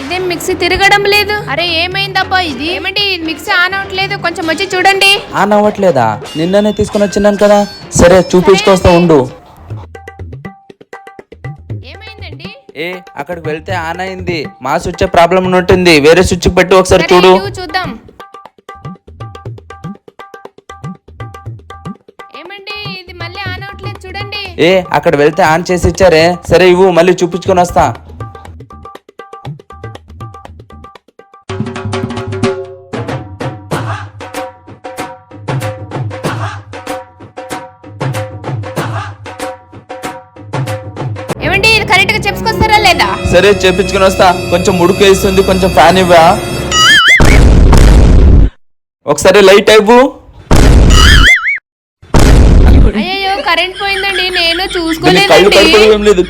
ఇదేం మిక్సీ తిరగడం లేదు. అరే ఏమైందబ్బా ఇది? ఏమండి మిక్సీ ఆన్ అవ్వట్లేదు, కొంచెం వచ్చి చూడండి. ఆన్ అవ్వట్లేదా? నిన్ననే తీసుకొని వచ్చినాను కదా. సరే చూపించుకొస్తా ఉండు. ఏమైందండి? అక్కడికి వెళ్తే ఆన్ అయింది. మా స్విచ్ ప్రాబ్లం ఉంటుంది. వేరే స్విచ్ పెట్టి ఒకసారి చూడు. చూద్దాం. ఏమండి ఇది మళ్ళీ ఆన్ అవ్వట్లేదు చూడండి. అక్కడ వెళ్తే ఆన్ చేసి ఇచ్చారే. సరే ఇవ్వు, మళ్ళీ చూపించుకొని వస్తా. ఏమండి ఇది కరెక్ట్ గా చెప్పుకొస్తారా లేదా? సరే చేపించుకొని వస్తా. కొంచెం ఉడుకు వేస్తుంది, కొంచెం ఫ్యాన్ ఇవ్వా. ఒకసారి లైట్ అయిపో. అయ్యో కరెంట్ పోయిందండి, నేను చూసుకోలేదండి. కళ్ళు కడుపు ఏం లేదు.